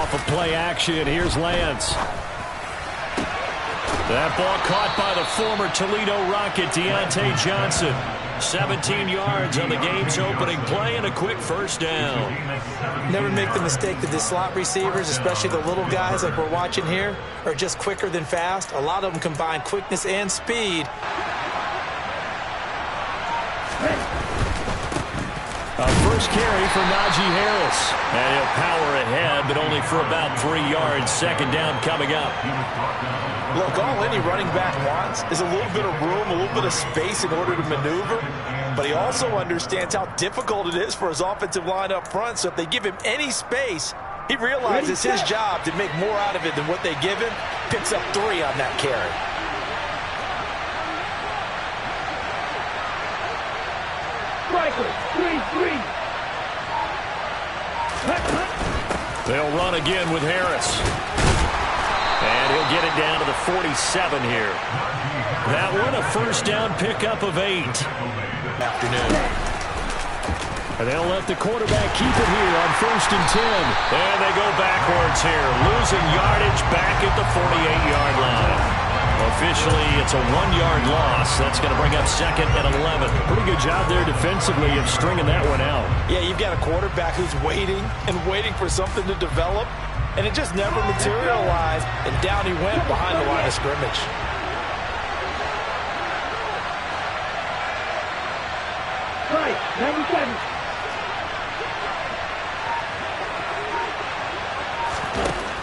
Off of play action, here's Lance. That ball caught by the former Toledo Rocket, Deontay Johnson. 17 yards on the game's opening play and a quick first down. Never make the mistake that the slot receivers, especially the little guys like we're watching here, are just quicker than fast. A lot of them combine quickness and speed. A first carry for Najee Harris. And he'll power ahead, but only for about 3 yards. Second down coming up. Look, all any running back wants is a little bit of room, a little bit of space in order to maneuver. But he also understands how difficult it is for his offensive line up front. So if they give him any space, he realizes it's his job to make more out of it than what they give him. Picks up 3 on that carry. They'll run again with Harris. And he'll get it down to the 47 here. That one a first down pickup of 8. Afternoon. And they'll let the quarterback keep it here on 1st and 10. And they go backwards here, losing yardage back at the 48-yard line. Officially, it's a 1-yard loss. That's going to bring up 2nd and 11. Pretty good job there defensively of stringing that one out. Yeah, you've got a quarterback who's waiting and waiting for something to develop, and it just never materialized, and down he went behind the line of scrimmage. Right, 97.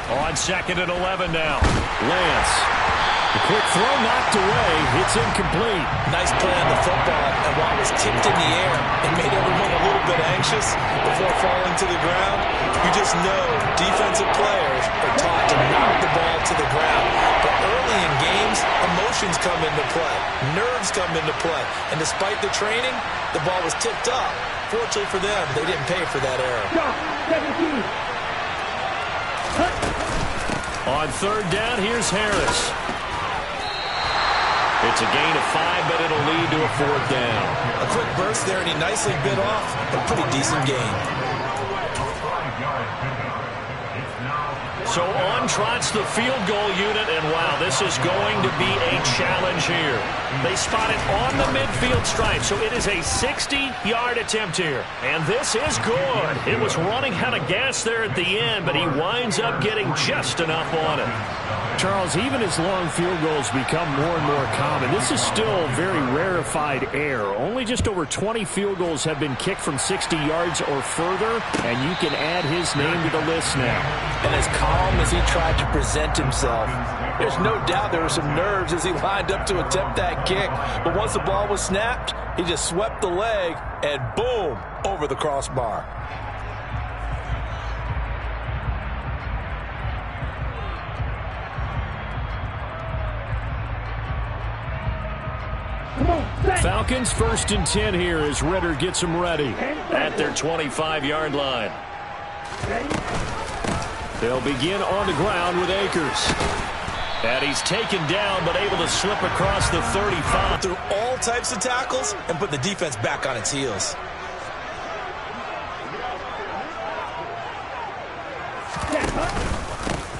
On 2nd and 11 now. Lance. The quick throw knocked away. It's incomplete. Nice play on the football, and while it was tipped in the air, it made everyone a little bit anxious before falling to the ground. You just know defensive players are taught to knock the ball to the ground. But early in games, emotions come into play. Nerves come into play. And despite the training, the ball was tipped up. Fortunately for them, they didn't pay for that error. 17. On 3rd down, here's Harris. It's a gain of 5, but it'll lead to a 4th down. A quick burst there, and he nicely bit off a pretty decent gain. So on trots the field goal unit, and wow, this is going to be a challenge here. They spot it on the midfield stripe, so it is a 60-yard attempt here. And this is good. It was running out of gas there at the end, but he winds up getting just enough on it. Charles, even as long field goals become more and more common, this is still very rarefied air. Only just over 20 field goals have been kicked from 60 yards or further, and you can add his name to the list now. And as calm as he tried to present himself, there's no doubt there were some nerves as he lined up to attempt that kick. But once the ball was snapped, he just swept the leg and boom, over the crossbar. Falcons 1st and 10 here as Ritter gets them ready at their 25-yard line. They'll begin on the ground with Akers. And he's taken down but able to slip across the 35. Through all types of tackles and put the defense back on its heels.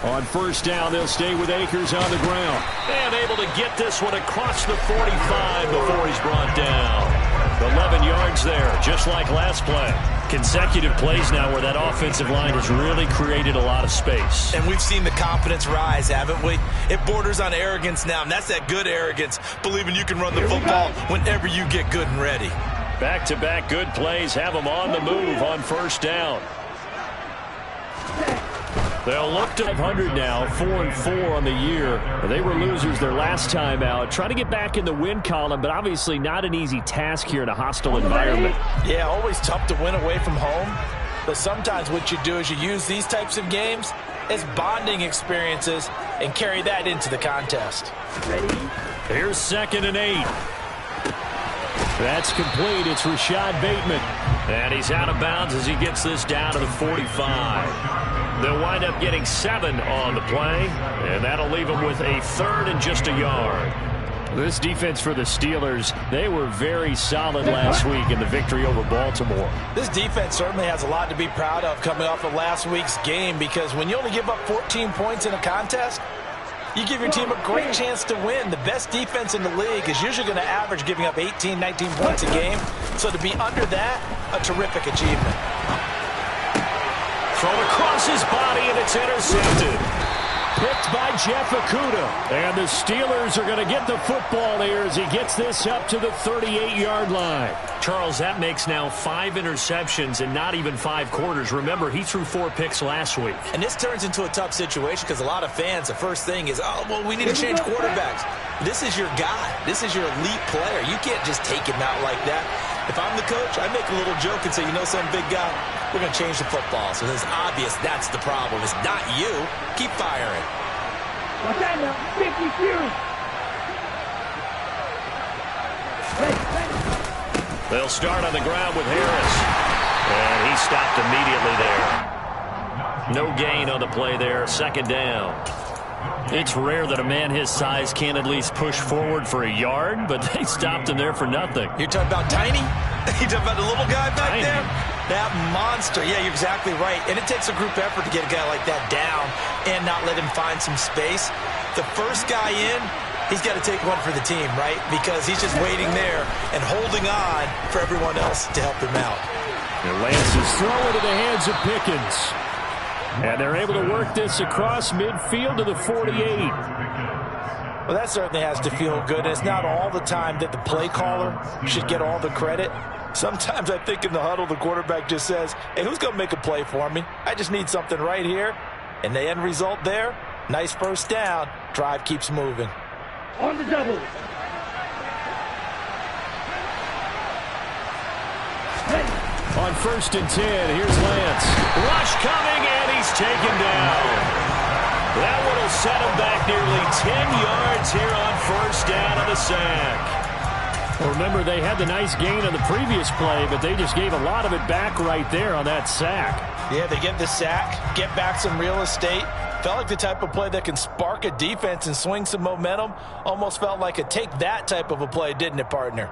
On 1st down, they'll stay with Akers on the ground. And able to get this one across the 45 before he's brought down. 11 yards there, just like last play. Consecutive plays now where that offensive line has really created a lot of space. And we've seen the confidence rise, haven't we? It borders on arrogance now, and that's that good arrogance, believing you can run the football whenever you get good and ready. Back-to-back good plays have them on the move on 1st down. They'll look to 500 now, 4-4 on the year. They were losers their last time out. Trying to get back in the win column, but obviously not an easy task here in a hostile environment. Yeah, always tough to win away from home. But sometimes what you do is you use these types of games as bonding experiences and carry that into the contest. Here's 2nd and 8. That's complete. It's Rashad Bateman. And he's out of bounds as he gets this down to the 45. They'll wind up getting 7 on the play, and that'll leave them with a 3rd and just a yard. This defense for the Steelers, they were very solid last week in the victory over Baltimore. This defense certainly has a lot to be proud of coming off of last week's game, because when you only give up 14 points in a contest, you give your team a great chance to win. The best defense in the league is usually going to average giving up 18, 19 points a game. So to be under that, a terrific achievement. Thrown across his body, and it's intercepted. Picked by Jeff Okudah. And the Steelers are going to get the football here as he gets this up to the 38-yard line. Charles, that makes now 5 interceptions in not even 5 quarters. Remember, he threw 4 picks last week. And this turns into a tough situation because a lot of fans, the first thing is, oh, well, we need to change quarterbacks. This is your guy. This is your elite player. You can't just take him out like that. If I'm the coach, I make a little joke and say, you know, some big guy, we're going to change the football. So it's obvious that's the problem. It's not you. Keep firing. Watch out now. 52. They'll start on the ground with Harris. And he stopped immediately there. No gain on the play there. Second down. It's rare that a man his size can't at least push forward for a yard, but they stopped him there for nothing. You're talking about tiny? You're talking about the little guy back Tiny. there? That monster. Yeah, you're exactly right. And it takes a group effort to get a guy like that down and not let him find some space. The first guy in, he's got to take one for the team, right? Because he's just waiting there and holding on for everyone else to help him out. And Lance is throwing to the hands of Pickens. And they're able to work this across midfield to the 48. Well, that certainly has to feel good. And it's not all the time that the play caller should get all the credit. Sometimes I think in the huddle, the quarterback just says, hey, who's going to make a play for me? I just need something right here. And the end result there, nice first down. Drive keeps moving. On the double. On 1st and 10, here's Lance. Rush coming, and he's taken down. That one will set him back nearly 10 yards here on 1st down on the sack. Well, remember, they had the nice gain on the previous play, but they just gave a lot of it back right there on that sack. Yeah, they get the sack, get back some real estate. Felt like the type of play that can spark a defense and swing some momentum. Almost felt like a take that type of a play, didn't it, partner?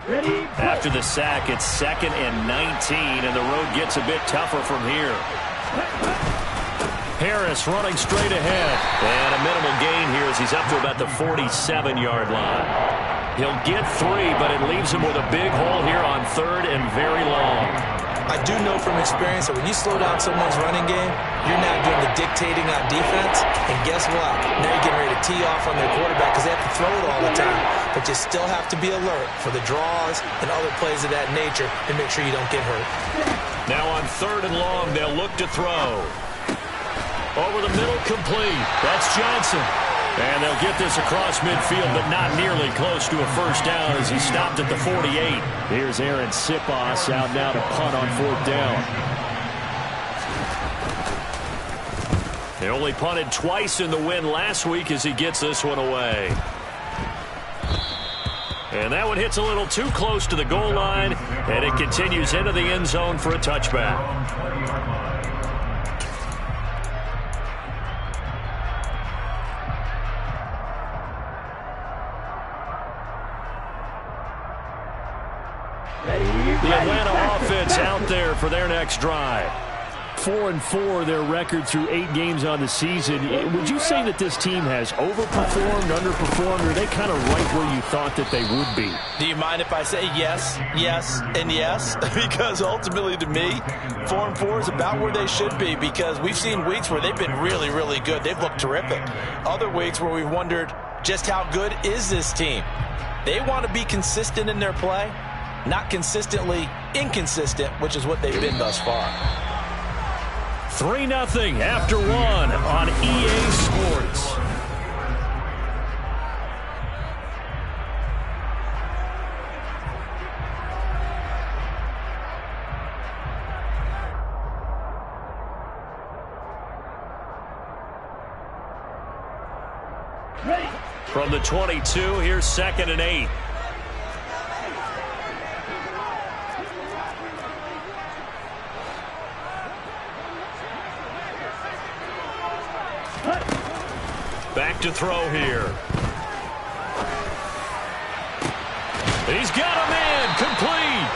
Ready. After the sack, it's 2nd and 19, and the road gets a bit tougher from here. Harris running straight ahead. And a minimal gain here as he's up to about the 47-yard line. He'll get 3, but it leaves him with a big hole here on 3rd and very long. I do know from experience that when you slow down someone's running game, you're not doing the dictating on defense. And guess what? Now you're getting ready to tee off on their quarterback because they have to throw it all the time. But you still have to be alert for the draws and other plays of that nature to make sure you don't get hurt. Now on 3rd and long, they'll look to throw. Over the middle, complete. That's Johnson. And they'll get this across midfield, but not nearly close to a first down as he stopped at the 48. Here's Aaron Sipos out now to punt on 4th down. They only punted twice in the win last week as he gets this one away. And that one hits a little too close to the goal line, and it continues into the end zone for a touchback. The Atlanta offense out there for their next drive. 4-4 their record through 8 games on the season. Would you say that this team has overperformed, underperformed, or are they kind of right where you thought that they would be? Do you mind if I say yes, yes, and yes? Because ultimately to me, 4-4 is about where they should be, because we've seen weeks where they've been really, really good. They've looked terrific. Other weeks where we've wondered just how good is this team? They want to be consistent in their play, not consistently inconsistent, which is what they've been thus far. 3-0 after 1 on EA Sports. From the 22, here's 2nd and 8. Back to throw here. He's got him in, complete.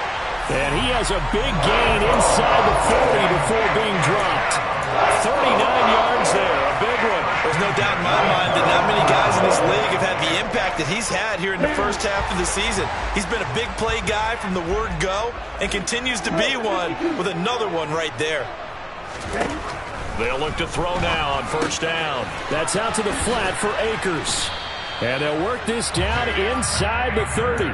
And he has a big gain inside the 40 before being dropped. 39 yards there, a big one. There's no doubt in my mind that not many guys in this league have had the impact that he's had here in the first half of the season. He's been a big play guy from the word go and continues to be one with another one right there. They'll look to throw now on first down. That's out to the flat for Akers. And they'll work this down inside the 30.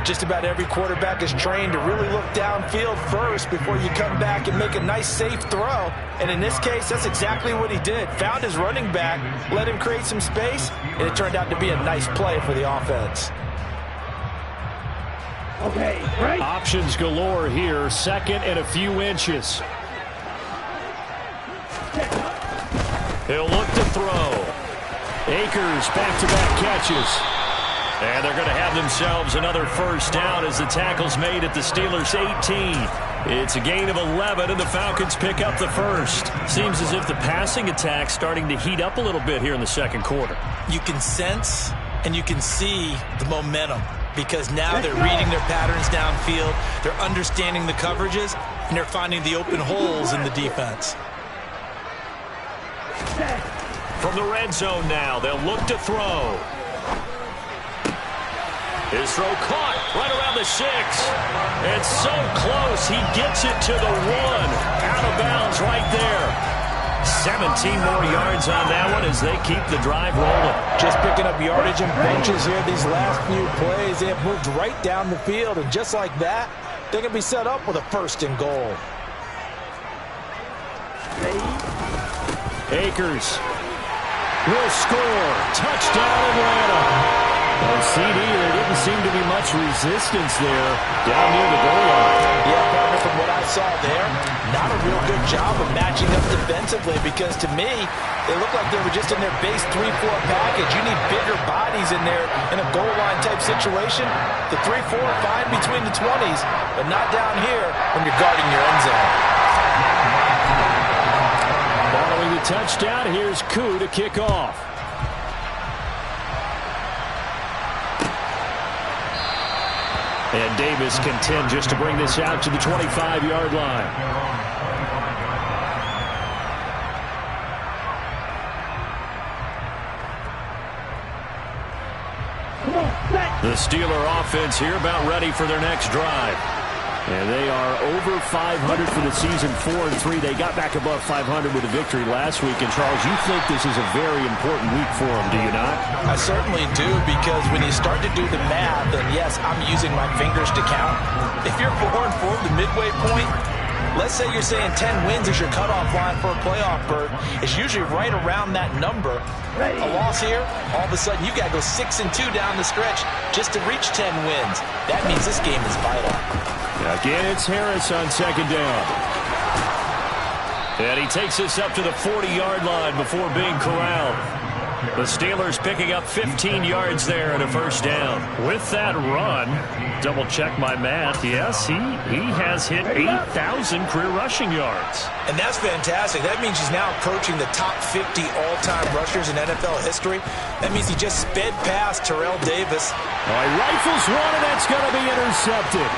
Just about every quarterback is trained to really look downfield first before you come back and make a nice, safe throw. And in this case, that's exactly what he did. Found his running back, let him create some space, and it turned out to be a nice play for the offense. Okay, right. Options galore here, second and a few inches. He'll look to throw. Akers back-to-back catches. And they're going to have themselves another first down as the tackle's made at the Steelers' 18. It's a gain of 11, and the Falcons pick up the first. Seems as if the passing attack's starting to heat up a little bit here in the second quarter. You can sense and you can see the momentum because now they're reading their patterns downfield, they're understanding the coverages, and they're finding the open holes in the defense. From the red zone now, they'll look to throw. His throw caught right around the 6. It's so close, he gets it to the 1. Out of bounds right there. 17 more yards on that one as they keep the drive rolling. Just picking up yardage and benches here these last few plays. They have moved right down the field, and just like that, they're going to be set up with a first and goal. Akers will score. Touchdown, Atlanta. On CD, there didn't seem to be much resistance there down near the goal line. Yeah, partner, from what I saw there, not a real good job of matching up defensively because to me, they look like they were just in their base 3-4 package. You need bigger bodies in there in a goal line type situation. The 3-4 fine between the 20s, but not down here when you're guarding your end zone. Following the touchdown, here's Koo to kick off. And Davis content just to bring this out to the 25-yard line. The Steeler offense here about ready for their next drive. And they are over 500 for the season, 4-3. They got back above 500 with a victory last week. And, Charles, you think this is a very important week for them, do you not? I certainly do, because when you start to do the math, and yes, I'm using my fingers to count. If you're 4-4, the midway point, let's say you're saying 10 wins is your cutoff line for a playoff berth. It's usually right around that number. A loss here, all of a sudden you got to go 6-2 down the stretch just to reach 10 wins. That means this game is vital. Again, it's Harris on second down. And he takes this up to the 40-yard line before being corralled. The Steelers picking up 15 yards there and a first down. With that run, double-check my math, yes, he has hit 8,000 career rushing yards. And that's fantastic. That means he's now approaching the top 50 all-time rushers in NFL history. That means he just sped past Terrell Davis. All right, rifles one, and that's going to be intercepted.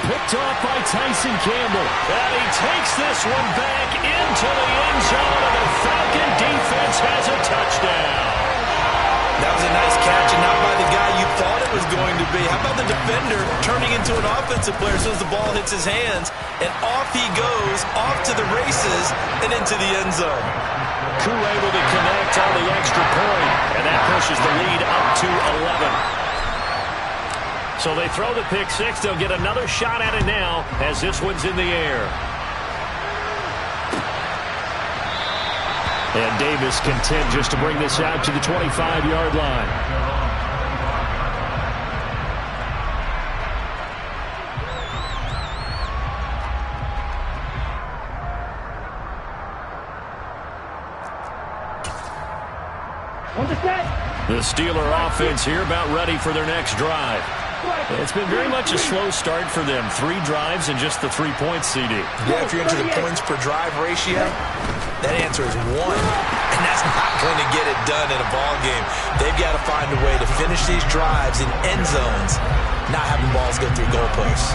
Picked off by Tyson Campbell. And he takes this one back into the end zone, and the Falcon defense has a touchdown. That was a nice catch, and not by the guy you thought it was going to be. How about the defender turning into an offensive player as soon as the ball hits his hands, and off he goes, off to the races, and into the end zone. Koo able to connect on the extra point, and that pushes the lead up to 11. So they throw the pick six. They'll get another shot at it now as this one's in the air. And Davis content just to bring this out to the 25-yard line. On the set. The Steeler offense here about ready for their next drive. It's been very much a slow start for them. 3 drives and just the 3 points, CD. Yeah, if you're into the points per drive ratio, that answer is 1. And and that's not going to get it done in a ball game. They've got to find a way to finish these drives in end zones, not having balls go through goalposts.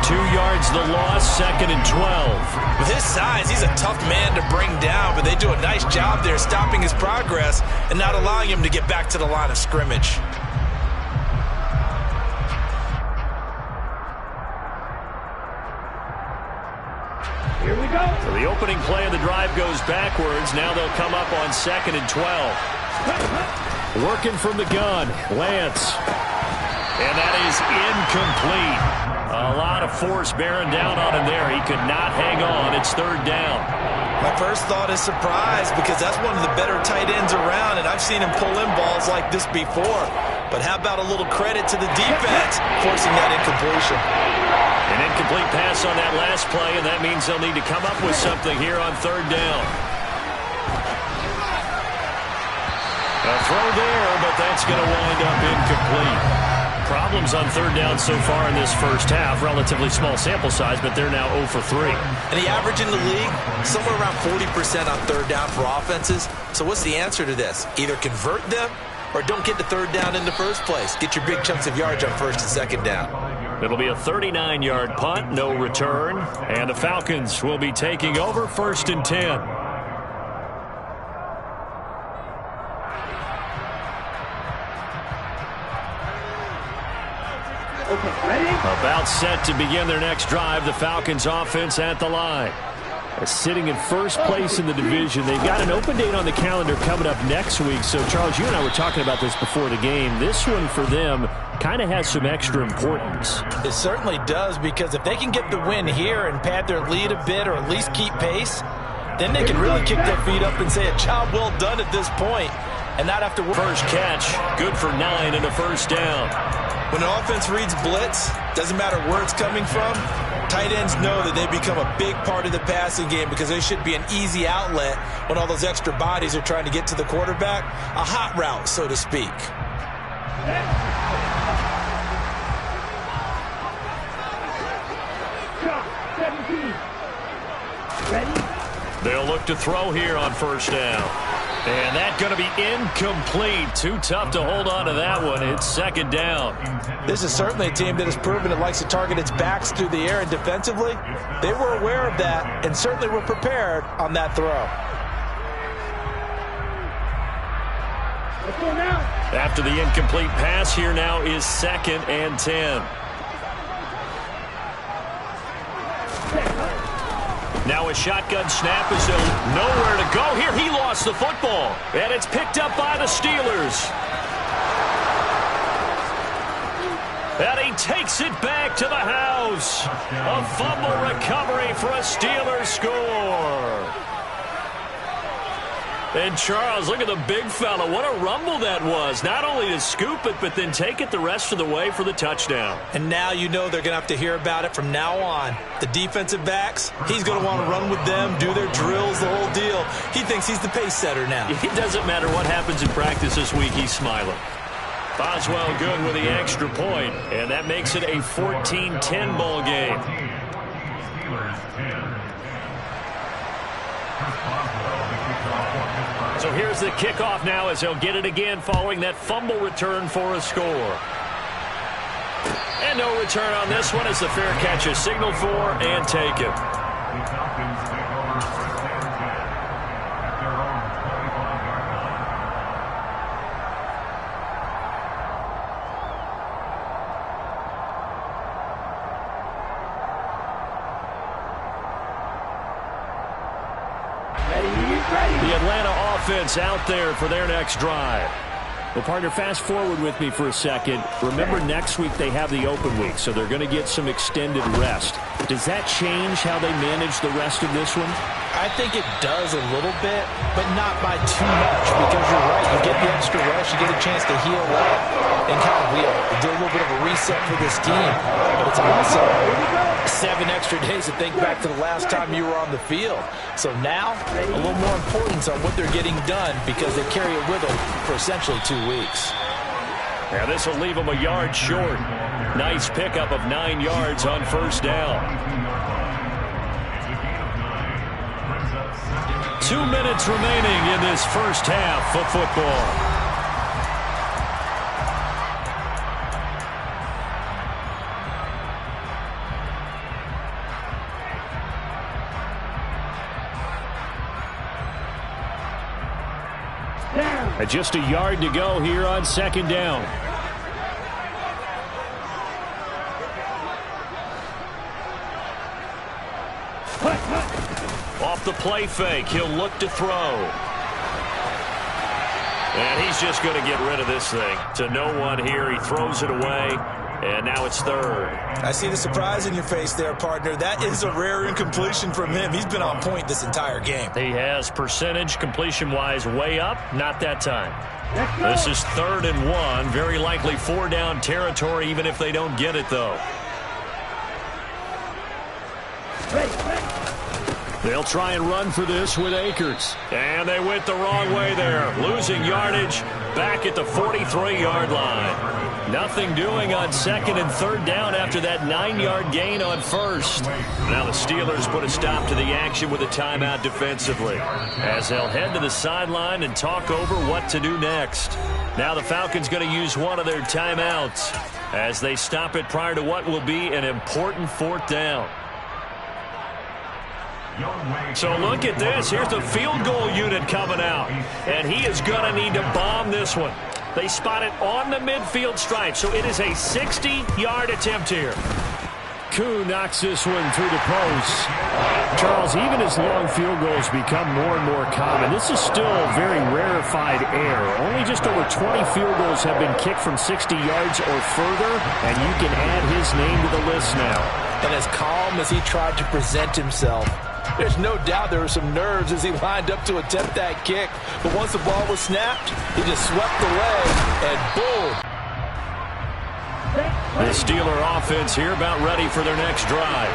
2 yards the loss, 2nd and 12. With his size, he's a tough man to bring down, but they do a nice job there stopping his progress and not allowing him to get back to the line of scrimmage. Here we go. So the opening play of the drive goes backwards. Now they'll come up on 2nd and 12. Working from the gun, Lance. And that is incomplete. A lot of force bearing down on him there. He could not hang on. It's 3rd down. My first thought is surprise, because that's one of the better tight ends around, and I've seen him pull in balls like this before. But how about a little credit to the defense forcing that incompletion? An incomplete pass on that last play, and that means they'll need to come up with something here on 3rd down. A throw there, but that's going to wind up incomplete. Problems on 3rd down so far in this first half. Relatively small sample size, but they're now 0 for 3. And the average in the league, somewhere around 40% on 3rd down for offenses. So what's the answer to this? Either convert them or don't get to 3rd down in the first place. Get your big chunks of yards on 1st and 2nd down. It'll be a 39-yard punt, no return. And the Falcons will be taking over 1st and 10. Okay, ready? About set to begin their next drive. The Falcons offense at the line. Sitting in first place in the division. They've got an open date on the calendar coming up next week. So, Charles, you and I were talking about this before the game. This one for them kind of has some extra importance. It certainly does, because if they can get the win here and pad their lead a bit or at least keep pace, then they can really kick their feet up and say a job well done at this point and not have to work. First catch, good for 9 and a 1st down. When an offense reads blitz, doesn't matter where it's coming from, tight ends know that they become a big part of the passing game because they should be an easy outlet when all those extra bodies are trying to get to the quarterback. A hot route, so to speak. Ready? They'll look to throw here on 1st down. And that's going to be incomplete. Too tough to hold on to that one. It's 2nd down. This is certainly a team that has proven it likes to target its backs through the air, and defensively, they were aware of that and certainly were prepared on that throw. Let's go now. After the incomplete pass, here now is 2nd and 10. Now a shotgun snap as they'll nowhere to go. Here he lost the football. And it's picked up by the Steelers. And he takes it back to the house. A fumble recovery for a Steelers score. And Charles, look at the big fella. What a rumble that was. Not only to scoop it, but then take it the rest of the way for the touchdown. And now you know they're going to have to hear about it from now on. The defensive backs, he's going to want to run with them, do their drills, the whole deal. He thinks he's the pace setter now. It doesn't matter what happens in practice this week. He's smiling. Boswell good with the extra point, and that makes it a 14-10 ball game. So here's the kickoff now as they'll get it again following that fumble return for a score. And no return on this one as the fair catch is signaled for and taken. The Atlanta offense out there for their next drive. Well, partner, fast forward with me for a second. Remember, next week they have the open week, so they're going to get some extended rest. Does that change how they manage the rest of this one? I think it does a little bit, but not by too much, because you're right. You get the extra rest, you get a chance to heal up and kind of do a little bit of a reset for this team. But it's also 7 extra days to think back to the last time you were on the field. So now, a little more importance on what they're getting done because they carry it with them for essentially 2 weeks. Now this will leave them a yard short. Nice pickup of 9 yards on 1st down. 2 minutes remaining in this first half of football. Just a yard to go here on second down. Off the play fake, he'll look to throw. And he's just going to get rid of this thing. To no one here, he throws it away. And now it's third. I see the surprise in your face there, partner. That is a rare incompletion from him. He's been on point this entire game. He has percentage completion-wise way up. Not that time. This is 3rd and 1. Very likely 4-down territory, even if they don't get it, though. They'll try and run for this with Akers. And they went the wrong way there. Losing yardage back at the 43-yard line. Nothing doing on 2nd and 3rd down after that 9-yard gain on 1st. Now the Steelers put a stop to the action with a timeout defensively, as they'll head to the sideline and talk over what to do next. Now the Falcons going to use one of their timeouts as they stop it prior to what will be an important 4th down. So look at this. Here's the field goal unit coming out. And he is going to need to bomb this one. They spot it on the midfield stripe, so it is a 60-yard attempt here. Koo knocks this one through the post. Charles, even as long field goals become more and more common, this is still a very rarefied air. Only just over 20 field goals have been kicked from 60 yards or further, and you can add his name to the list now. And as calm as he tried to present himself, there's no doubt there were some nerves as he lined up to attempt that kick. But once the ball was snapped, he just swept the leg, and boom. The Steeler offense here about ready for their next drive.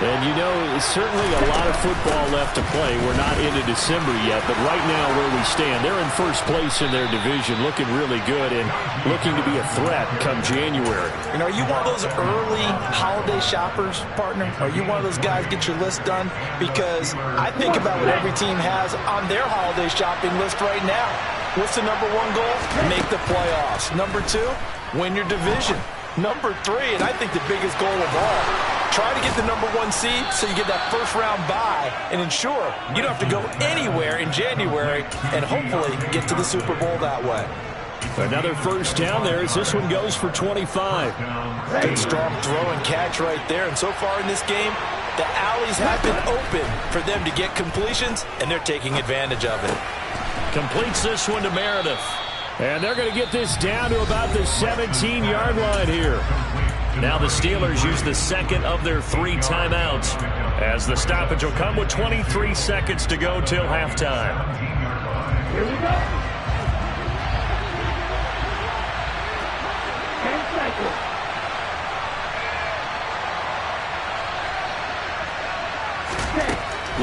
And, you know, certainly a lot of football left to play. We're not into December yet, but right now where we stand, they're in first place in their division, looking really good and looking to be a threat come January. And are you one of those early holiday shoppers, partner? Are you one of those guys get your list done? Because I think about what every team has on their holiday shopping list right now. What's the number 1 goal? Make the playoffs. Number 2, win your division. Number 3, and I think the biggest goal of all, try to get the number 1 seed so you get that first-round bye and ensure you don't have to go anywhere in January and hopefully get to the Super Bowl that way. Another first down there as this one goes for 25. Good strong throw and catch right there. And so far in this game, the alleys have been open for them to get completions, and they're taking advantage of it. Completes this one to Meredith. And they're going to get this down to about the 17-yard line here. Now the Steelers use the 2nd of their 3 timeouts as the stoppage will come with 23 seconds to go till halftime. Here we go. 10 seconds.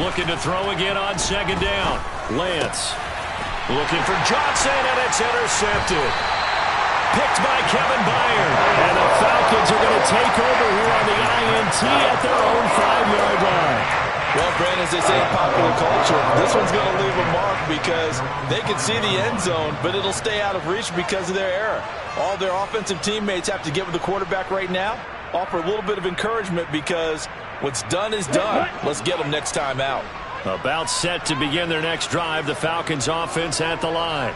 Looking to throw again on 2nd down. Lance looking for Johnson, and it's intercepted. Picked by Kevin Byard. And the Falcons are going to take over here on the INT at their own 5-yard line. Well, Brandon, as they say in popular culture, this one's going to leave a mark because they can see the end zone, but it'll stay out of reach because of their error. All their offensive teammates have to get with the quarterback right now, offer a little bit of encouragement because what's done is done. Let's get them next time out. About set to begin their next drive, the Falcons offense at the line.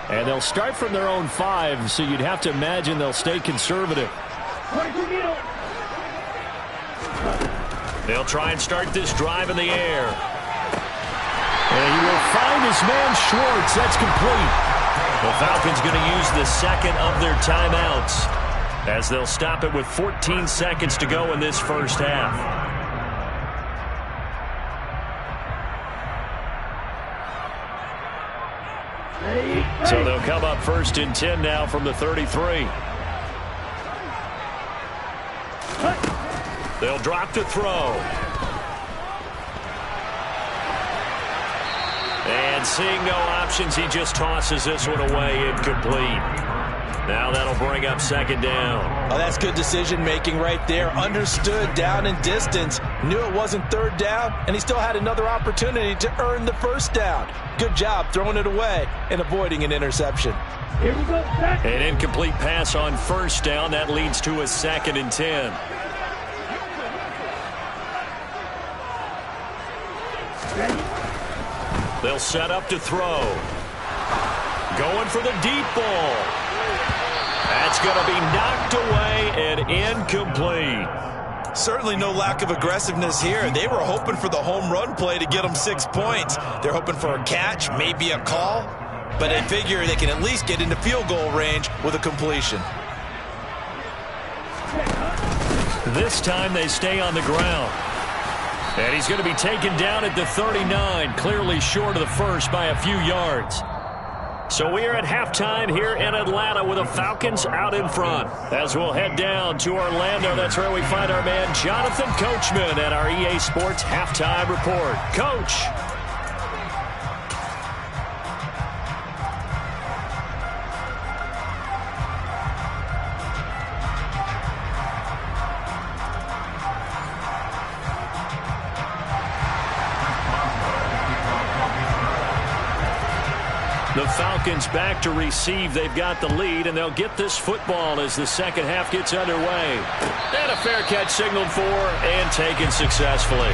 And they'll start from their own 5, so you'd have to imagine they'll stay conservative. They'll try and start this drive in the air. And he will find his man Schwartz. That's complete. The Falcons going to use the 2nd of their timeouts as they'll stop it with 14 seconds to go in this first half. So they'll come up 1st and 10 now from the 33. They'll drop to throw. And seeing no options, he just tosses this one away incomplete. Now that'll bring up second down. Oh, that's good decision-making right there. Understood down and distance. Knew it wasn't third down, and he still had another opportunity to earn the first down. Good job throwing it away and avoiding an interception. Here we go. An incomplete pass on first down. That leads to a 2nd and 10. They'll set up to throw. Going for the deep ball. That's going to be knocked away and incomplete. Certainly no lack of aggressiveness here. They were hoping for the home run play to get them 6 points. They're hoping for a catch, maybe a call, but they figure they can at least get into field goal range with a completion. This time they stay on the ground. And he's going to be taken down at the 39, clearly short of the first by a few yards. So we are at halftime here in Atlanta with the Falcons out in front. As we'll head down to Orlando, that's where we find our man Jonathan Coachman at our EA Sports Halftime Report. Coach. The Falcons back to receive. They've got the lead, and they'll get this football as the second half gets underway. And a fair catch signaled for and taken successfully.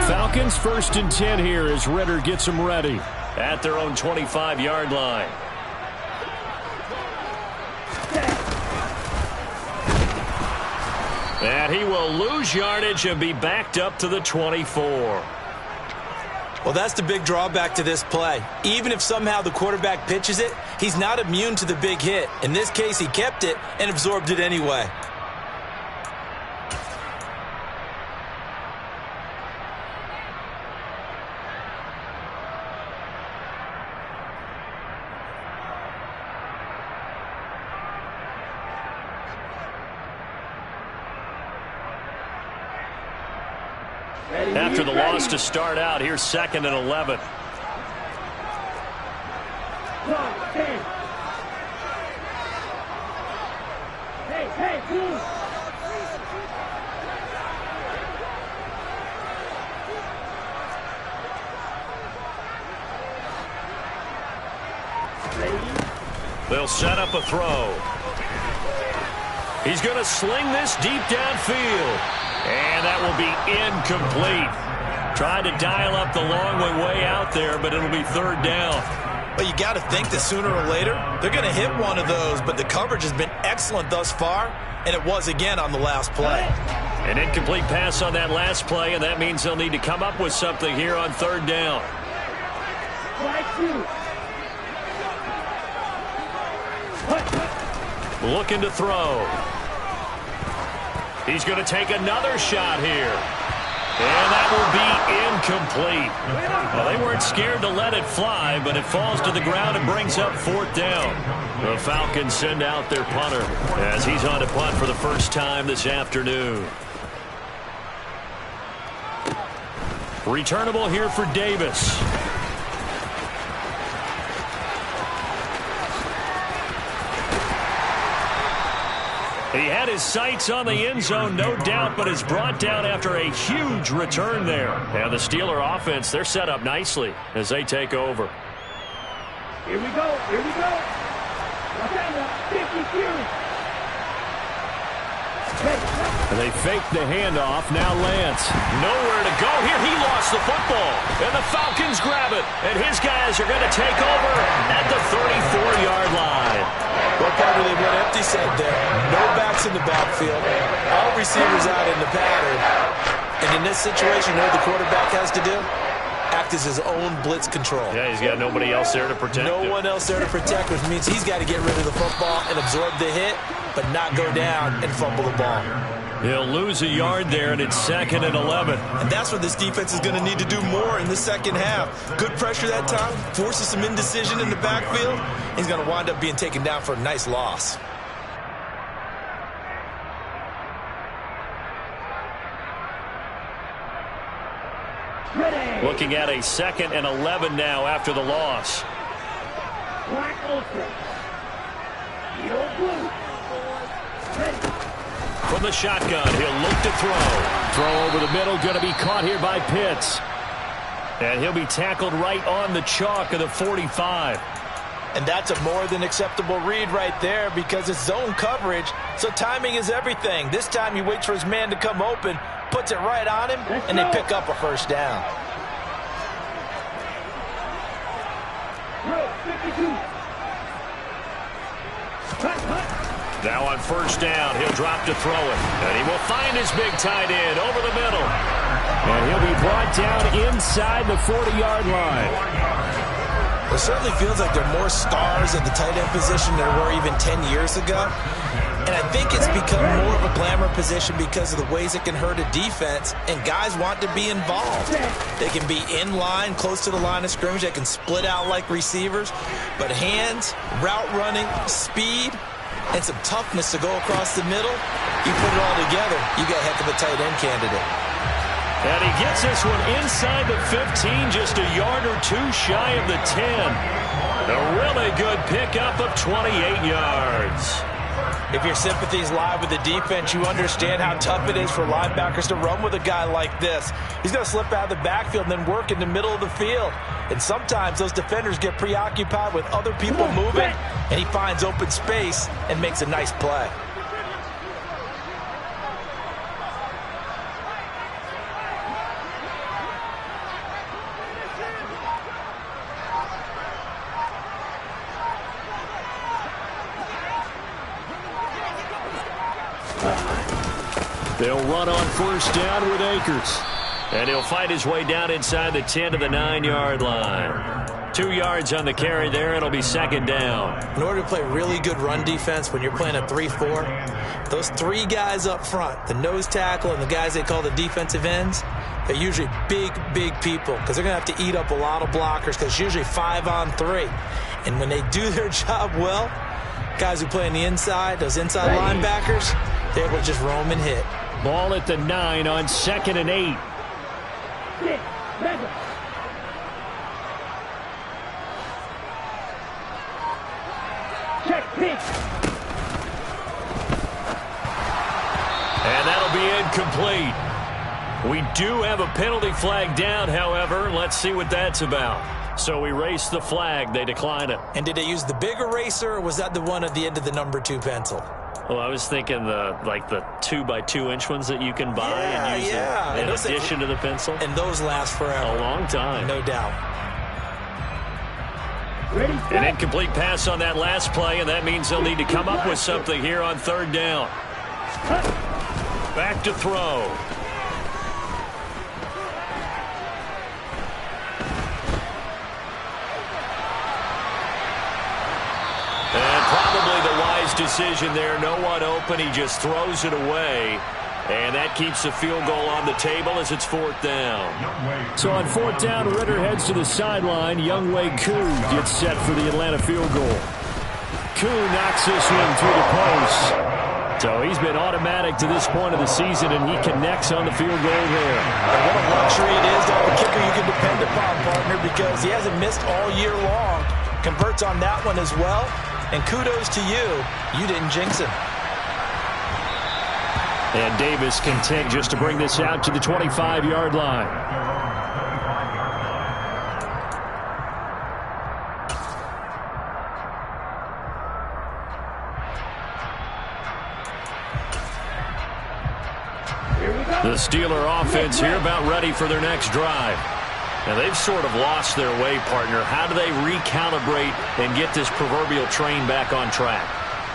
Falcons 1st and 10 here as Ritter gets them ready at their own 25-yard line. And he will lose yardage and be backed up to the 24. Well, that's the big drawback to this play. Even if somehow the quarterback pitches it, he's not immune to the big hit. In this case, he kept it and absorbed it anyway. After the loss to start out, here's 2nd and 11. Hey, cool. They'll set up a throw. He's going to sling this deep downfield. And that will be incomplete. Tried to dial up the long way out there, but it'll be 3rd down. But you got to think that sooner or later, they're going to hit one of those, but the coverage has been excellent thus far, and it was again on the last play. An incomplete pass on that last play, and that means they'll need to come up with something here on 3rd down. Looking to throw. He's going to take another shot here. And that will be incomplete. Well, they weren't scared to let it fly, but it falls to the ground and brings up 4th down. The Falcons send out their punter as he's on to punt for the first time this afternoon. Returnable here for Davis. He had his sights on the end zone, no doubt, but is brought down after a huge return there. And the Steeler offense, they're set up nicely as they take over. Here we go. Watch out now. 50 Fury. And they fake the handoff. Now Lance. Nowhere to go here. He lost the football. And the Falcons grab it. And his guys are going to take over at the 34-yard line. What part of they went empty set there? No backs in the backfield. All receivers out in the pattern. And in this situation, you know what the quarterback has to do? Act as his own blitz control. Yeah, he's got nobody else there to protect him. No one else there to protect, which means he's got to get rid of the football and absorb the hit, but not go down and fumble the ball. He'll lose a yard there, and it's 2nd and 11. And that's what this defense is going to need to do more in the second half. Good pressure that time, forces some indecision in the backfield. He's going to wind up being taken down for a nice loss. Looking at a 2nd and 11 now after the loss. From the shotgun, he'll look to throw. Throw over the middle, going to be caught here by Pitts. And he'll be tackled right on the chalk of the 45. And that's a more than acceptable read right there because it's zone coverage, so timing is everything. This time he waits for his man to come open, puts it right on him, and they pick up a first down. Now on first down, he'll drop to throw it. And he will find his big tight end over the middle. And he'll be brought down inside the 40-yard line. It certainly feels like there are more stars at the tight end position than there were even 10 years ago. And I think it's become more of a glamour position because of the ways it can hurt a defense, and guys want to be involved. They can be in line, close to the line of scrimmage. They can split out like receivers. But hands, route running, speed, and some toughness to go across the middle, you put it all together, you got a heck of a tight end candidate. And he gets this one inside the 15, just a yard or two shy of the 10. A really good pickup of 28 yards. If your sympathies lie with the defense, you understand how tough it is for linebackers to run with a guy like this. He's going to slip out of the backfield and then work in the middle of the field. And sometimes those defenders get preoccupied with other people moving, and he finds open space and makes a nice play. They'll run on first down with Akers. And he'll fight his way down inside the 10 to the 9-yard line. 2 yards on the carry there. It'll be second down. In order to play really good run defense when you're playing a 3-4, those 3 guys up front, the nose tackle and the guys they call the defensive ends, they're usually big people because they're going to have to eat up a lot of blockers because it's usually 5 on 3. And when they do their job well, guys who play on the inside, those inside linebackers, they're able to just roam and hit. Ball at the 9 on 2nd and 8. And that'll be incomplete. We do have a penalty flag down, however. Let's see what that's about. So we erase the flag. They decline it. And did they use the big eraser, or was that the one at the end of the number 2 pencil? Well, I was thinking the 2x2-inch ones that you can buy and use in addition to the pencil. And those last forever. A long time. No doubt. An incomplete pass on that last play, and that means they'll need to come up with something here on third down. Back to throw. And probably the wise decision there. No one open. He just throws it away. And that keeps the field goal on the table as it's fourth down. So on fourth down, Ritter heads to the sideline. Younghoe Koo gets set for the Atlanta field goal. Koo knocks this one through the post. So he's been automatic to this point of the season, and he connects on the field goal there. And what a luxury it is to have a kicker you can depend upon, partner, because he hasn't missed all year long. Converts on that one as well. And kudos to you. You didn't jinx him. And Davis content just to bring this out to the 25-yard line. The Steeler offense here about ready for their next drive. Now, they've sort of lost their way, partner. How do they recalibrate and get this proverbial train back on track?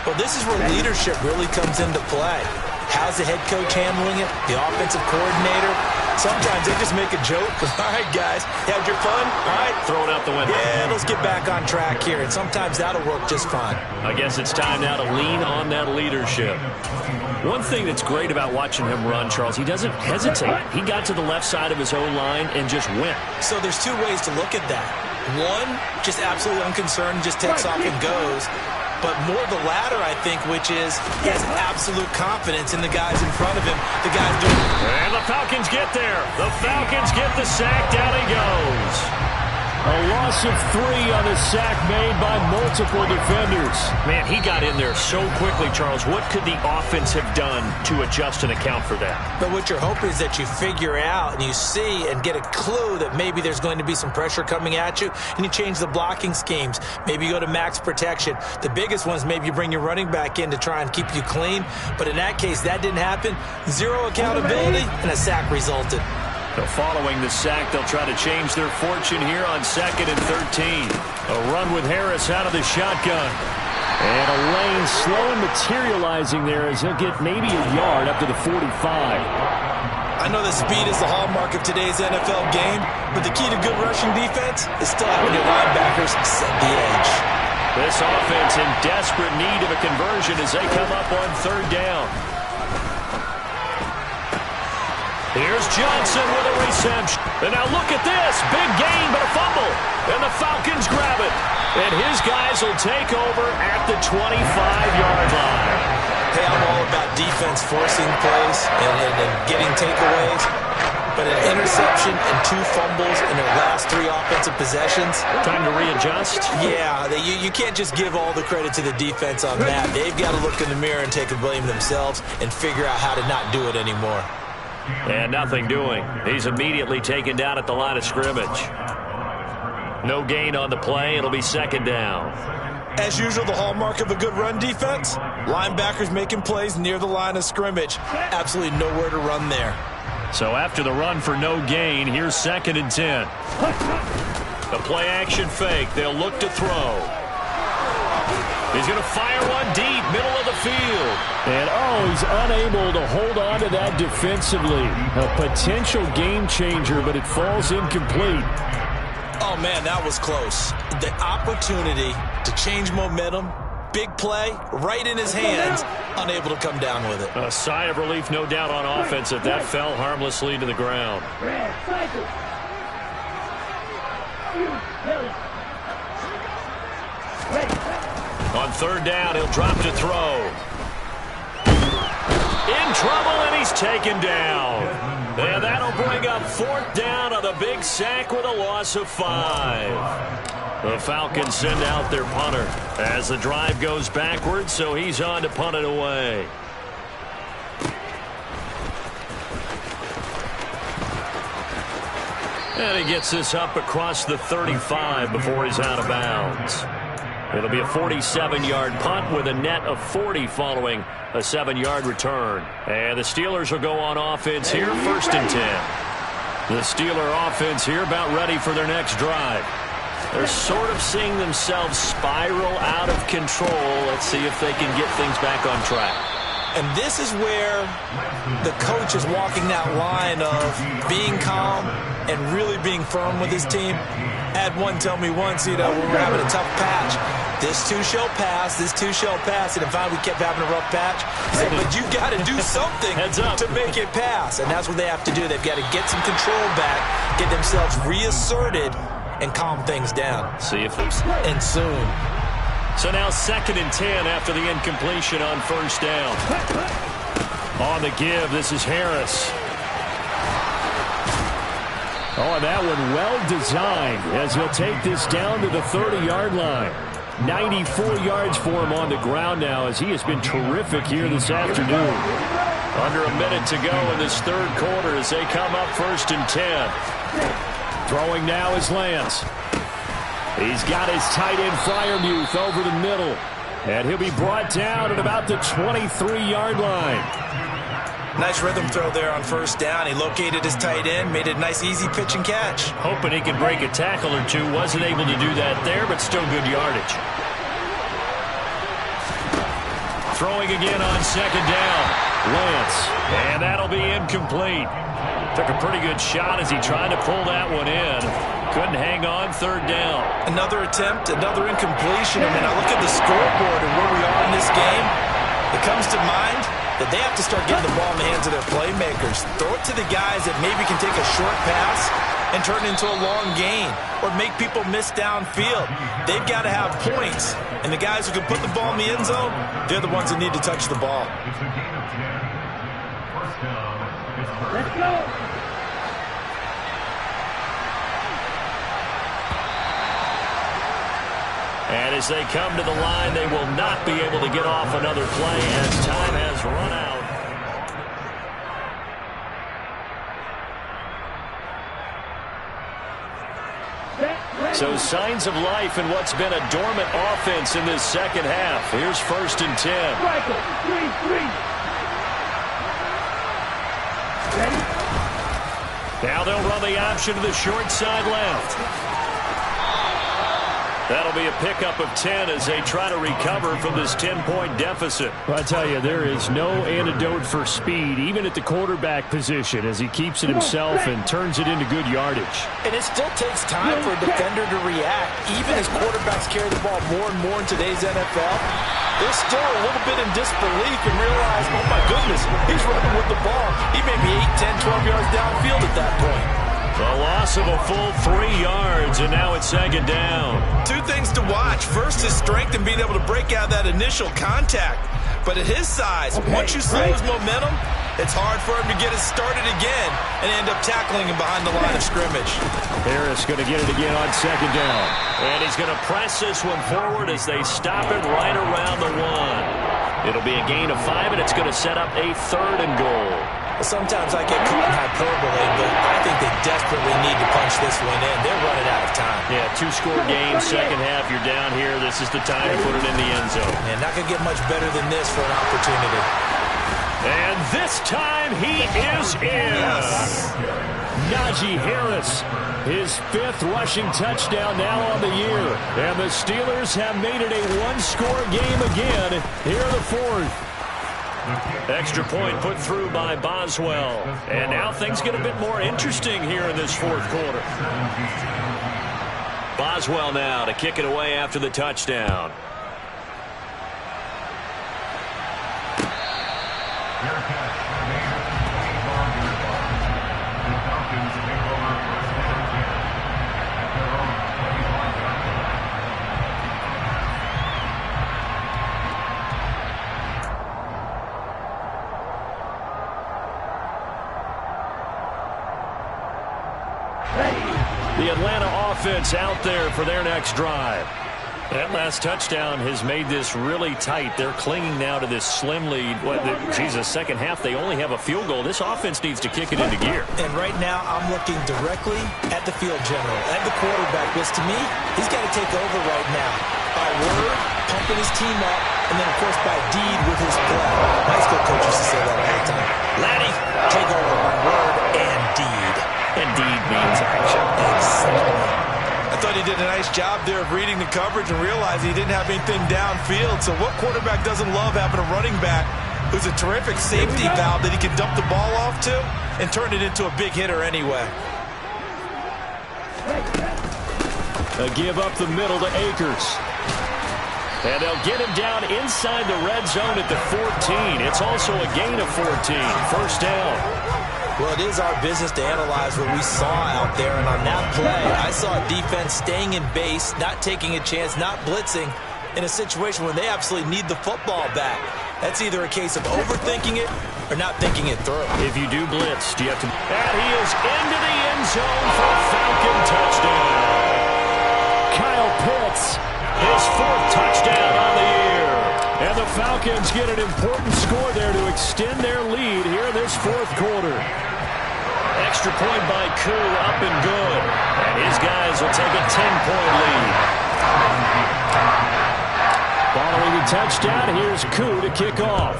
Well, this is where leadership really comes into play. How's the head coach handling it? The offensive coordinator? Sometimes they just make a joke. All right, guys, you had your fun? All right. Throw it out the window. Yeah, let's get back on track here. And sometimes that'll work just fine. I guess it's time now to lean on that leadership. One thing that's great about watching him run, Charles, he doesn't hesitate. He got to the left side of his O-line and just went. So there's 2 ways to look at that. One, just absolutely unconcerned, just takes off and goes. but more the latter, I think, which is he has absolute confidence in the guys in front of him. The guys doing. And the Falcons get there. The Falcons get the sack. Down he goes. A loss of 3 on the sack made by multiple defenders. Man, he got in there so quickly, Charles. What could the offense have done to adjust and account for that? But what you're hoping is that you figure out and you see and get a clue that maybe there's going to be some pressure coming at you, and you change the blocking schemes. Maybe you go to max protection. The biggest one is maybe you bring your running back in to try and keep you clean. But in that case, that didn't happen. 0 accountability, and a sack resulted. So following the sack, they'll try to change their fortune here on 2nd and 13. A run with Harris out of the shotgun. And a lane slow and materializing there as he'll get maybe a yard up to the 45. I know that speed is the hallmark of today's NFL game, but the key to good rushing defense is still having your linebackers set the edge. This offense in desperate need of a conversion as they come up on 3rd down. Here's Johnson with a reception. And now look at this. Big gain, but a fumble. And the Falcons grab it. And his guys will take over at the 25-yard line. Hey, I'm all about defense forcing plays and getting takeaways. But an interception and 2 fumbles in their last 3 offensive possessions. Time to readjust? Yeah, you can't just give all the credit to the defense on that. They've got to look in the mirror and take the blame themselves and figure out how to not do it anymore. And nothing doing. He's immediately taken down at the line of scrimmage. No gain on the play. It'll be 2nd down. As usual, the hallmark of a good run defense, linebackers making plays near the line of scrimmage. Absolutely nowhere to run there. So after the run for no gain, here's 2nd and 10. The play action fake. They'll look to throw. He's going to fire one deep, middle of the field. And, he's unable to hold on to that defensively. A potential game changer, but it falls incomplete. Oh, man, that was close. The opportunity to change momentum, big play, right in his hands, unable to come down with it. A sigh of relief, no doubt, on offense if that fell harmlessly to the ground. On 3rd down, he'll drop to throw. In trouble, and he's taken down. And that'll bring up 4th down on the big sack with a loss of 5. The Falcons send out their punter as the drive goes backwards, so he's on to punt it away. And he gets this up across the 35 before he's out of bounds. It'll be a 47-yard punt with a net of 40 following a 7-yard return. And the Steelers will go on offense here, 1st and 10. The Steeler offense here about ready for their next drive. They're sort of seeing themselves spiral out of control. Let's see if they can get things back on track. And this is where the coach is walking that line of being calm and really being firm with his team. I had one tell me once, when we're having a tough patch, this too shall pass, this too shall pass. And if we kept having a rough patch, he said, but you got to do something to make it pass. And that's what they have to do. They've got to get some control back, get themselves reasserted, and calm things down. See if and soon. So now 2nd and 10 after the incompletion on 1st down. On the give, this is Harris. And that one well designed as he'll take this down to the 30-yard line. 94 yards for him on the ground now as he has been terrific here this afternoon. Under a minute to go in this 3rd quarter as they come up 1st and 10. Throwing now is Lance. He's got his tight end Freiermuth over the middle. And he'll be brought down at about the 23-yard line. Nice rhythm throw there on 1st down. He located his tight end, made it a nice, easy pitch and catch. Hoping he could break a tackle or two. Wasn't able to do that there, but still good yardage. Throwing again on 2nd down. Lance. And that'll be incomplete. Took a pretty good shot as he tried to pull that one in. Couldn't hang on 3rd down. Another attempt, another incompletion. I mean, I look at the scoreboard and where we are in this game. It comes to mind that they have to start getting the ball in the hands of their playmakers. Throw it to the guys that maybe can take a short pass and turn it into a long gain or make people miss downfield. They've got to have points. And the guys who can put the ball in the end zone, they're the ones that need to touch the ball. Let's go. And as they come to the line, they will not be able to get off another play as time has run out. So signs of life in what's been a dormant offense in this second half. Here's 1st and 10. Michael, 3-3. Ready? Now they'll run the option to the short side left. That'll be a pickup of 10 as they try to recover from this 10-point deficit. Well, I tell you, there is no antidote for speed, even at the quarterback position, as he keeps it himself and turns it into good yardage. And it still takes time for a defender to react. Even as quarterbacks carry the ball more and more in today's NFL, they're still a little bit in disbelief and realize, oh my goodness, he's running with the ball. He may be 8, 10, 12 yards downfield at that point. A loss of a full 3 yards, and now it's 2nd down. Two things to watch. First, his strength and being able to break out that initial contact. But at his size, once you slow his momentum, it's hard for him to get it started again and end up tackling him behind the line of scrimmage. Harris going to get it again on 2nd down. And he's going to press this one forward as they stop it right around the 1. It'll be a gain of 5, and it's going to set up a 3rd and goal. Sometimes I get caught in hyperbole, but I think they desperately need to punch this one in. They're running out of time. Yeah, 2-score game, second half. You're down here. This is the time to put it in the end zone. And not going to get much better than this for an opportunity. And this time he is in. Yes. Najee Harris, his 5th rushing touchdown now on the year. And the Steelers have made it a 1-score game again here in the 4th. Extra point put through by Boswell. And now things get a bit more interesting here in this 4th quarter. Boswell now to kick it away after the touchdown. The Atlanta offense out there for their next drive. That last touchdown has made this really tight. They're clinging now to this slim lead. Second half, they only have a field goal. This offense needs to kick it into gear. And right now, I'm looking directly at the field general, at the quarterback, because to me, he's got to take over right now. By word, pumping his team up, and then, of course, by deed with his play. High school coach used to say that all the time. Laddie, take over by word and deed. And deed means action. Exactly. I thought he did a nice job there of reading the coverage and realizing he didn't have anything downfield. So what quarterback doesn't love having a running back who's a terrific safety valve that he can dump the ball off to and turn it into a big hitter anyway? A give up the middle to Akers. And they'll get him down inside the red zone at the 14. It's also a gain of 14. 1st down. Well, it is our business to analyze what we saw out there. And on that play, I saw a defense staying in base, not taking a chance, not blitzing in a situation where they absolutely need the football back. That's either a case of overthinking it or not thinking it through. If you do blitz, do you have to... And he is into the end zone for a Falcon touchdown. Kyle Pitts, his 4th touchdown on the year. And the Falcons get an important score there to extend their lead here in this 4th quarter. Extra point by Koo, up and good. And his guys will take a 10-point lead. Following the touchdown, here's Koo to kick off.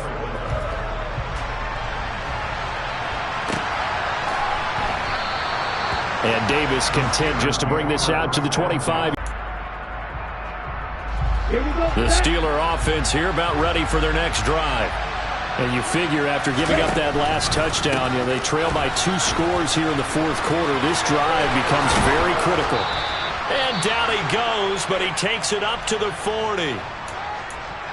And Davis content just to bring this out to the 25. The Steeler offense here about ready for their next drive. And you figure after giving up that last touchdown, they trail by 2 scores here in the 4th quarter. This drive becomes very critical. And down he goes, but he takes it up to the 40.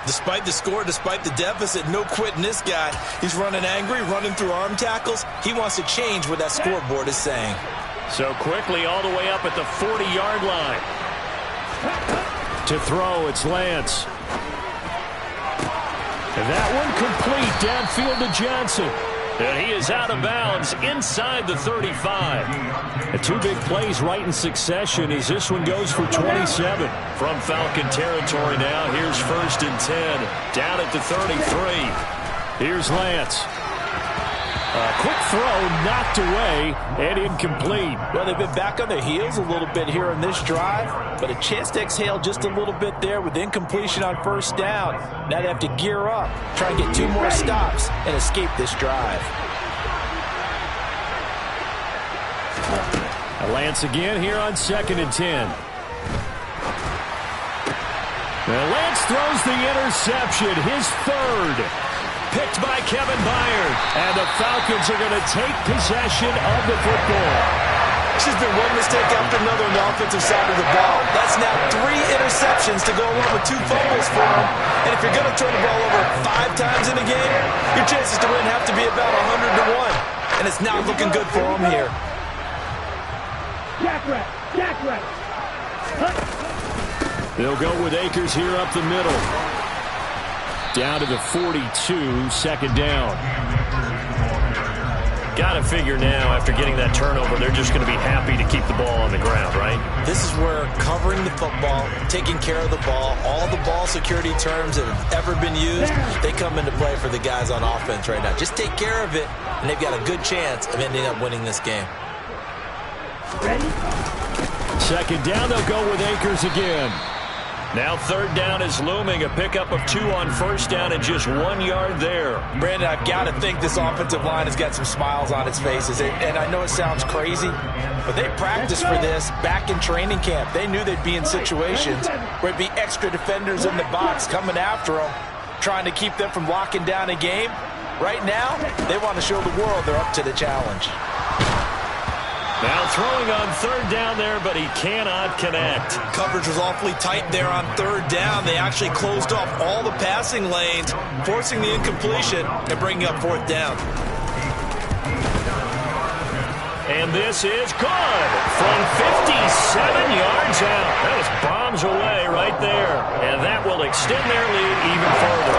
Despite the score, despite the deficit, no quitting this guy. He's running angry, running through arm tackles. He wants to change what that scoreboard is saying. So quickly all the way up at the 40-yard line. To throw, it's Lance. And that one complete downfield to Johnson. And he is out of bounds inside the 35. And two big plays right in succession as this one goes for 27. From Falcon territory now, here's 1st and 10. Down at the 33. Here's Lance. A quick throw knocked away and incomplete. Well, they've been back on their heels a little bit here on this drive, but a chance to exhale just a little bit there with incompletion on 1st down. Now they have to gear up, try and get 2 more stops and escape this drive. Lance again here on 2nd and 10. Well, Lance throws the interception, his 3rd. Picked by Kevin Byard. And the Falcons are going to take possession of the football. This has been one mistake after another on the offensive side of the ball. That's now 3 interceptions to go along with 2 fumbles for him. And if you're going to turn the ball over 5 times in a game, your chances to win have to be about 100 to 1. And it's not looking good for him here. Jack right. They'll go with Akers here up the middle. Down to the 42, 2nd down. Got to figure now, after getting that turnover, they're just going to be happy to keep the ball on the ground, right? This is where covering the football, taking care of the ball, all the ball security terms that have ever been used, they come into play for the guys on offense right now. Just take care of it, and they've got a good chance of ending up winning this game. Ready? 2nd down, they'll go with Akers again. Now 3rd down is looming. A pickup of 2 on 1st down and just 1 yard there. Brandon, I've got to think this offensive line has got some smiles on its faces. And I know it sounds crazy, but they practiced for this back in training camp. They knew they'd be in situations where it'd be extra defenders in the box coming after them, trying to keep them from locking down a game. Right now, they want to show the world they're up to the challenge. Now throwing on 3rd down there, but he cannot connect. Coverage was awfully tight there on 3rd down. They actually closed off all the passing lanes, forcing the incompletion and bringing up 4th down. And this is good from 57 yards out. That was bombs away right there. And that will extend their lead even further.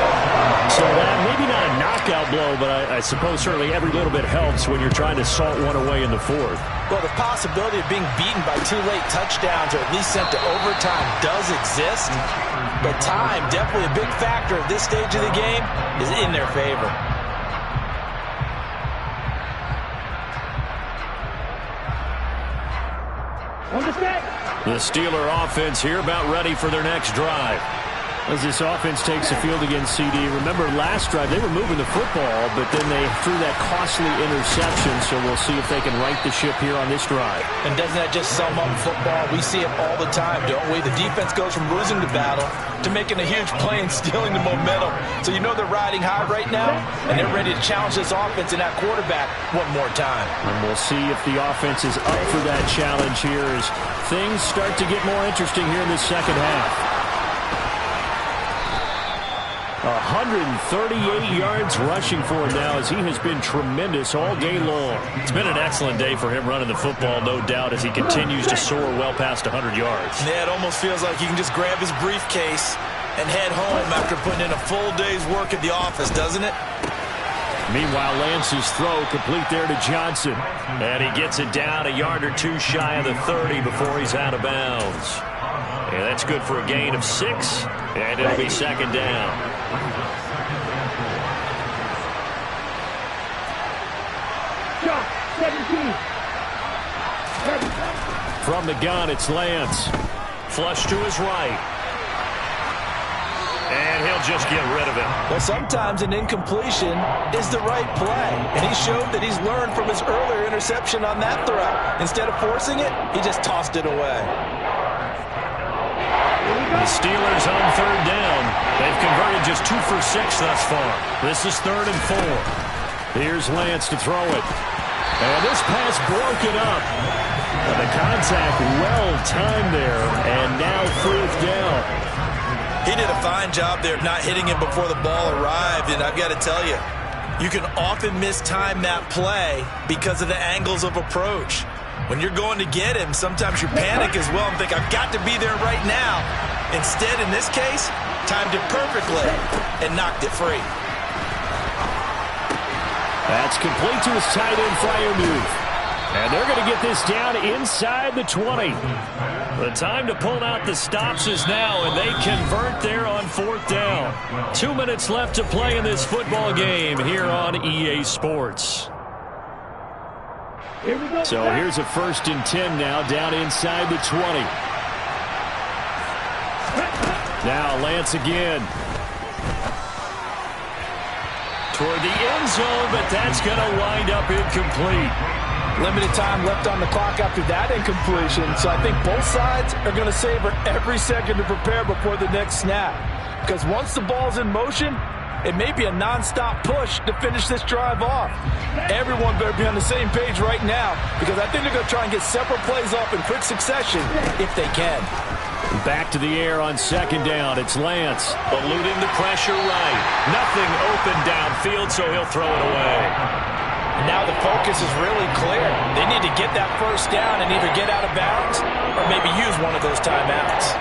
So that maybe not a knockout blow, but I suppose certainly every little bit helps when you're trying to salt one away in the 4th. Well, the possibility of being beaten by 2 late touchdowns or at least sent to overtime does exist. But time, definitely a big factor at this stage of the game, is in their favor. The Steeler offense here about ready for their next drive. As this offense takes the field against CD. Remember last drive they were moving the football, but then they threw that costly interception, so we'll see if they can right the ship here on this drive. And doesn't that just sum up football? We see it all the time, don't we? The defense goes from losing the battle to making a huge play and stealing the momentum. So you know they're riding high right now, and they're ready to challenge this offense and that quarterback one more time. And we'll see if the offense is up for that challenge here as things start to get more interesting here in the 2nd half. 138 yards rushing for him now as he has been tremendous all day long. It's been an excellent day for him running the football, no doubt, as he continues to soar well past 100 yards. Yeah, it almost feels like he can just grab his briefcase and head home after putting in a full day's work at the office, doesn't it? Meanwhile, Lance's throw complete there to Johnson. And he gets it down a yard or 2 shy of the 30 before he's out of bounds. And that's good for a gain of 6, and it'll be 2nd down. From the gun, it's Lance. Flush to his right. And he'll just get rid of it. Well, sometimes an incompletion is the right play. And he showed that he's learned from his earlier interception on that throw. Instead of forcing it, he just tossed it away. The Steelers on 3rd down. They've converted just 2 for 6 thus far. This is 3rd and 4. Here's Lance to throw it. And this pass broken up. And the contact well timed there. And now 4th down. He did a fine job there of not hitting him before the ball arrived, and I've got to tell you, you can often mistime that play because of the angles of approach. When you're going to get him, sometimes you panic as well and think, I've got to be there right now. Instead, in this case, timed it perfectly and knocked it free. That's complete to his tight end flyer move. And they're going to get this down inside the 20. The time to pull out the stops is now, and they convert there on 4th down. 2 minutes left to play in this football game here on EA Sports. So here's a 1st and 10 now, down inside the 20. Now Lance again. Toward the end zone, but that's going to wind up incomplete. Limited time left on the clock after that incompletion, so I think both sides are going to savor every second to prepare before the next snap. Because once the ball's in motion, it may be a non-stop push to finish this drive off. Everyone better be on the same page right now, because I think they're going to try and get several plays off in quick succession if they can. Back to the air on 2nd down. It's Lance. Eluding the pressure right. Nothing open downfield, so he'll throw it away. And now the focus is really clear. They need to get that 1st down and either get out of bounds or maybe use one of those timeouts.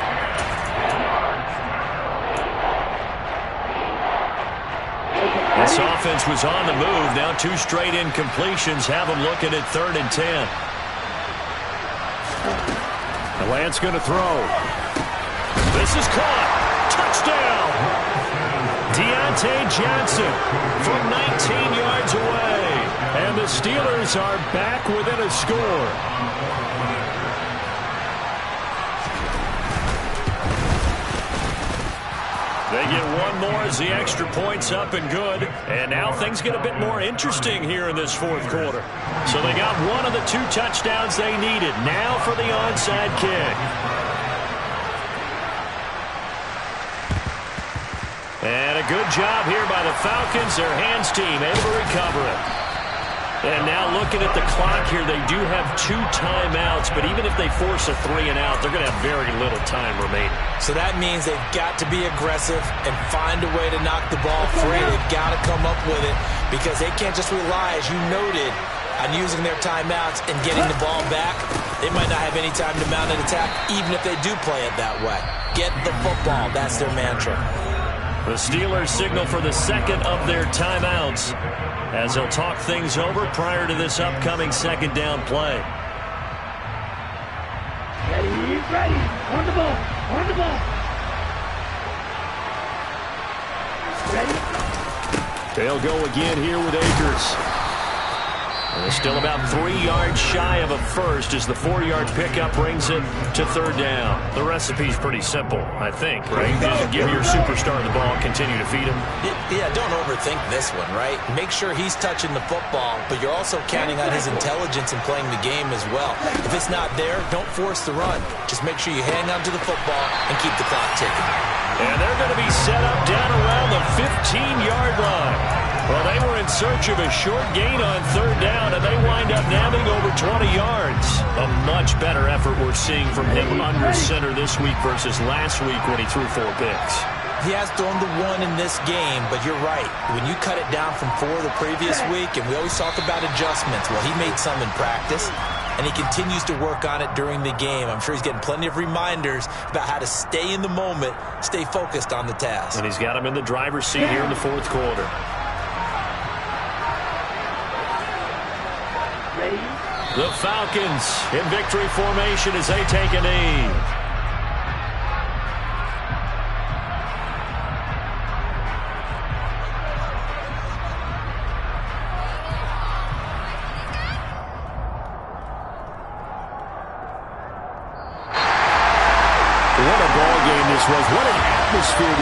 This offense was on the move. Now 2 straight incompletions have them looking at 3rd and 10. And Lance going to throw. This is caught. Touchdown. Deontay Johnson from 19 yards away. And the Steelers are back within a score. They get one more as the extra point's up and good. And now things get a bit more interesting here in this 4th quarter. So they got one of the 2 touchdowns they needed. Now for the onside kick. And a good job here by the Falcons. Their hands team able to recover it. And now looking at the clock here, they do have 2 timeouts, but even if they force a 3 and out, they're going to have very little time remaining. So that means they've got to be aggressive and find a way to knock the ball free. They've got to come up with it because they can't just rely, as you noted, on using their timeouts and getting the ball back. They might not have any time to mount an attack, even if they do play it that way. Get the football. That's their mantra. The Steelers signal for the 2nd of their timeouts as they'll talk things over prior to this upcoming 2nd down play. Ready. On the ball. Ready. They'll go again here with Akers. And they're still about 3 yards shy of a first as the 4-yard pickup brings it to 3rd down. The recipe's pretty simple, I think, right? Just give your superstar the ball and continue to feed him. Yeah, don't overthink this one, right? Make sure he's touching the football, but you're also counting on his intelligence in playing the game as well. If it's not there, don't force the run. Just make sure you hang on to the football and keep the clock ticking. And they're going to be set up down around the 15-yard line. Well, they were in search of a short gain on 3rd down, and they wind up nabbing over 20 yards. A much better effort we're seeing from him under center this week versus last week when he threw 4 picks. He has thrown the 1 in this game, but you're right. When you cut it down from 4 the previous week, and we always talk about adjustments, well, he made some in practice, and he continues to work on it during the game. I'm sure he's getting plenty of reminders about how to stay in the moment, stay focused on the task. And he's got him in the driver's seat here in the 4th quarter. The Falcons in victory formation as they take a knee. What a ball game this was. What an atmosphere